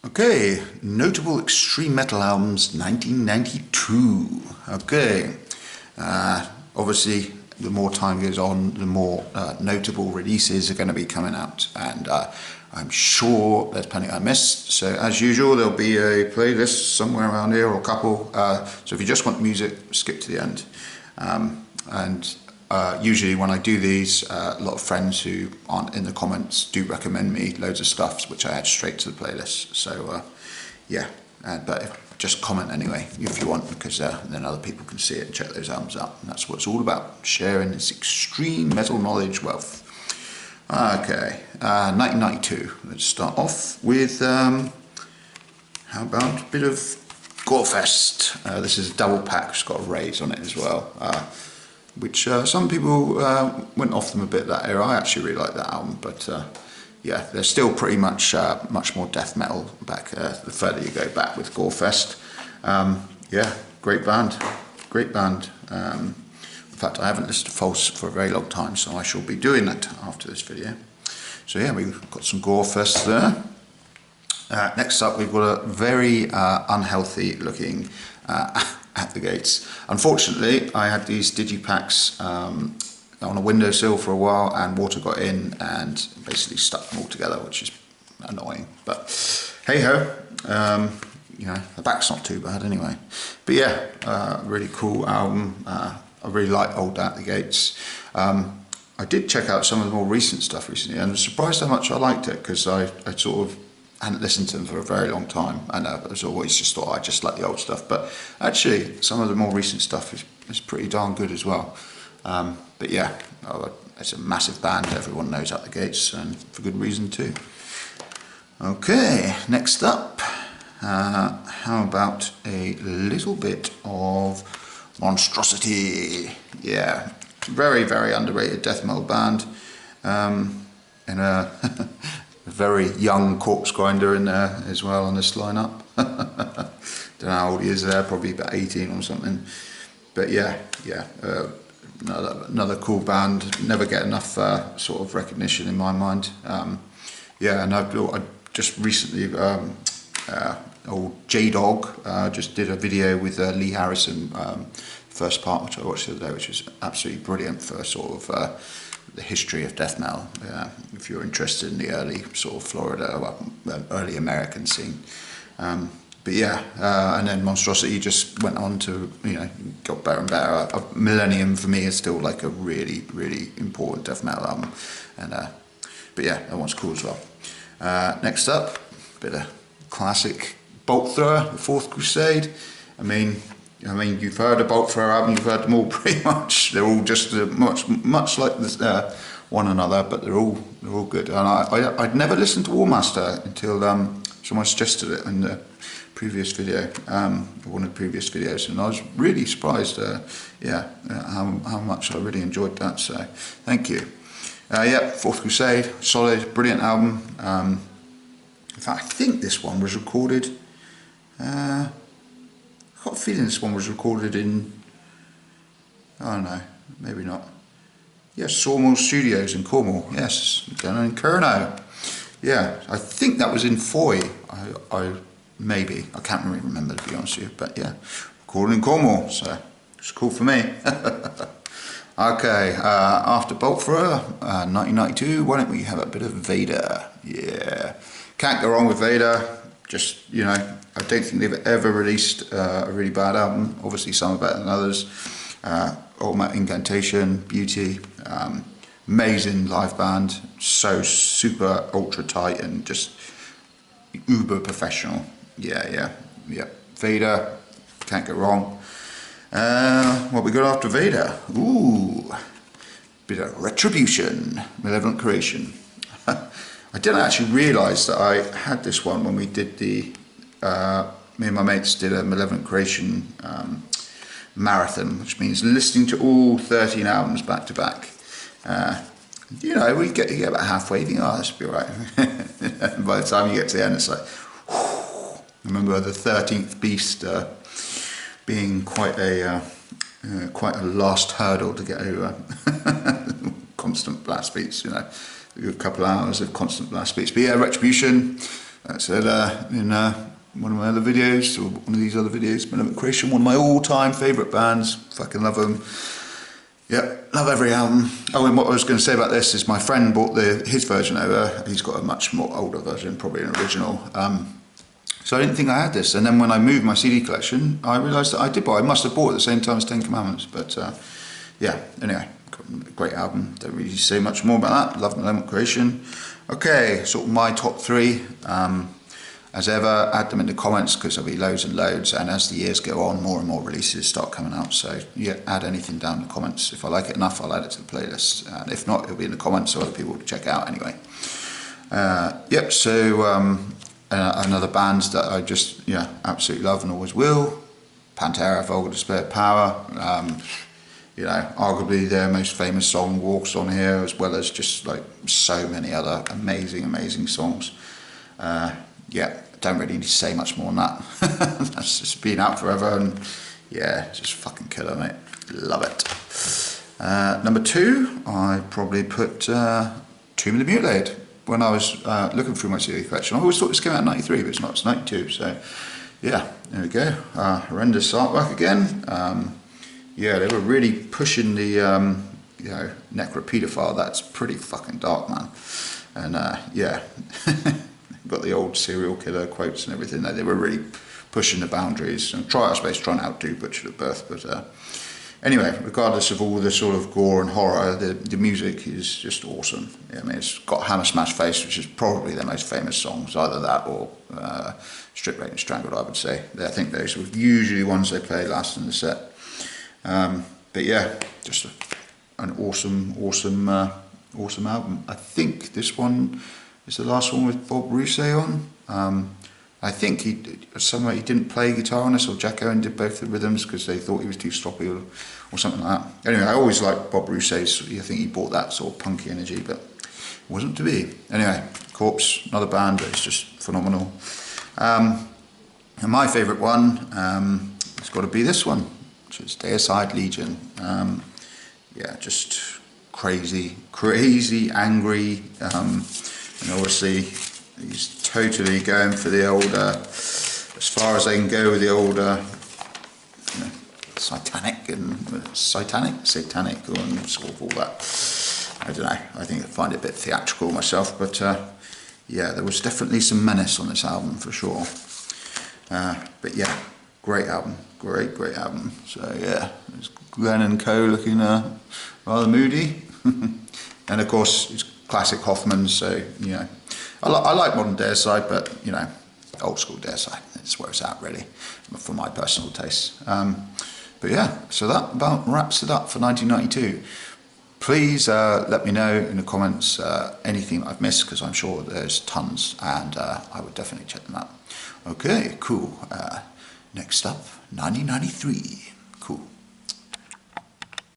Okay, notable extreme metal albums 1992. Okay, obviously the more time goes on, the more notable releases are going to be coming out, and I'm sure there's plenty I missed. So as usual, there'll be a playlist somewhere around here, or a couple. So if you just want music, skip to the end. Usually when I do these, a lot of friends who aren't in the comments do recommend me loads of stuff, which I add straight to the playlist. So yeah, but just comment anyway if you want, because then other people can see it and check those albums out. And that's what it's all about, sharing this extreme metal knowledge wealth. Okay, 1992. Let's start off with, how about a bit of Gorefest. This is a double pack, it's got a raise on it as well. Which some people went off them a bit that era. I actually really like that album, but yeah, they're still pretty much much more death metal back the further you go back with Gorefest. Yeah, great band, great band. In fact, I haven't listened to False for a very long time, so I shall be doing that after this video. So yeah, we've got some Gorefest there. Next up, we've got a very unhealthy looking At the Gates. Unfortunately, I had these digipacks on a windowsill for a while, and water got in and basically stuck them all together, which is annoying. But hey ho, you know, the back's not too bad anyway. But yeah, really cool album. I really like old At the Gates. I did check out some of the more recent stuff recently, and I was surprised how much I liked it, because I sort of hadn't listened to them for a very long time, and I was always just thought I just like the old stuff. But actually, some of the more recent stuff is pretty darn good as well. But yeah, it's a massive band. Everyone knows At the Gates, and for good reason too. Okay, next up, how about a little bit of Monstrosity? Yeah, very, very underrated death metal band. In a very young Corpse Grinder in there as well on this lineup. Don't know how old he is there, probably about 18 or something. But yeah, another cool band. Never get enough sort of recognition in my mind. Yeah, and I just recently, old J-Dog just did a video with Lee Harrison, first part, which I watched the other day, which was absolutely brilliant for sort of the history of death metal, if you're interested in the early sort of Florida, well, early American scene. But yeah, and then Monstrosity just went on to, you know, got better and better. Millennium for me is still like a really, really important death metal album, and but yeah, that one's cool as well. Next up, a bit of classic Bolt Thrower, The Fourth Crusade. I mean, you've heard a Bolt Thrower album, you've heard them all pretty much. They're all just much like this, one another, but they're all good. And I'd never listened to War Master until someone suggested it in the previous video, one of the previous videos, and I was really surprised. Yeah, how much I really enjoyed that. So thank you. Yeah, Fourth Crusade, solid, brilliant album. In fact, I think this one was recorded. I've got a feeling this one was recorded in, I don't know, maybe not. Yes, Sawmill Studios in Cornwall. Yes, down in Curnow. Yeah, I think that was in Foy. Maybe, I can't really remember, to be honest with you. But yeah, recorded in Cornwall, so it's cool for me. Okay, after Bolt Thrower, 1992, why don't we have a bit of Vader? Yeah, can't go wrong with Vader. Just, you know, I don't think they've ever released a really bad album. Obviously some are better than others. Ultimate Incantation, Beauty, amazing live band, so super ultra tight and just uber professional. Yeah. Vader, can't go wrong. What we got after Vader? Ooh, bit of Retribution, Malevolent Creation. I didn't actually realise that I had this one when we did the, me and my mates did a Malevolent Creation marathon, which means listening to all 13 albums back to back. You know, you get about halfway, you think, oh, this will be alright. By the time you get to the end, it's like, whew. I remember the 13th Beast being quite a last hurdle to get over. Constant blast beats, you know. A good couple of hours of constant blast beats. But yeah, Retribution, I said in one of my other videos, or one of these other videos, Malevolent Creation, one of my all-time favourite bands. Fucking love them. Yeah, love every album. Oh, and what I was going to say about this is my friend bought his version over. He's got a much more older version, probably an original. So I didn't think I had this. And then when I moved my CD collection, I realised that I did buy. I must have bought it at the same time as Ten Commandments. But yeah, anyway, great album. Don't really say much more about that. Love Malevolent Creation. Okay, sort of my top three. As ever, add them in the comments because there'll be loads and loads, and as the years go on, more and more releases start coming out, so yeah, add anything down in the comments. If I like it enough, I'll add it to the playlist, and if not, it'll be in the comments so other people to check out anyway. Yep, so another band that I just, yeah, absolutely love and always will, Pantera, Vulgar Display of Power. You know, arguably their most famous song, Walks on here, as well as just like so many other amazing songs. Yeah, don't really need to say much more than that. That's just been out forever, and yeah, just fucking killer, mate. Love it. Number two, I probably put Tomb of the Mutilated. When I was looking through my CD collection, I always thought this came out in '93, but it's not, it's '92, so yeah, there we go. Horrendous artwork again. Yeah, they were really pushing the, you know, necropedophile. That's pretty fucking dark, man. And yeah, got the old serial killer quotes and everything there. They were really pushing the boundaries and I suppose trying to outdo Butchered at Birth. But anyway, regardless of all the sort of gore and horror, the music is just awesome. Yeah, I mean, it's got Hammer Smash Face, which is probably their most famous songs, either that or Strip Rate and Strangled, I would say. I think those were usually ones they play last in the set. But yeah, just an awesome album. I think this one is the last one with Bob Rousset on. I think he didn't play guitar on this, or Jack Owen did both the rhythms because they thought he was too stroppy or something like that. Anyway, I always liked Bob Rousset's. I think he brought that sort of punky energy, but it wasn't to be. Anyway, Corpse, another band that's just phenomenal. And my favourite one has got to be this one, which is Deicide Legion. Yeah, just crazy, angry, and obviously he's totally going for the old, as far as they can go with the old, you know, satanic, and sort of all that. I don't know, I think I find it a bit theatrical myself, but yeah, there was definitely some menace on this album for sure. But yeah, great album, great album. So yeah, there's Glenn and Co looking rather moody. And of course, it's classic Hoffman, so, you know, I like modern Deicide, but, you know, old school Deicide, that's where it's at, really, for my personal taste. But yeah, so that about wraps it up for 1992. Please let me know in the comments anything I've missed, because I'm sure there's tons, and I would definitely check them out. Okay, cool. Next up, 1993. Cool.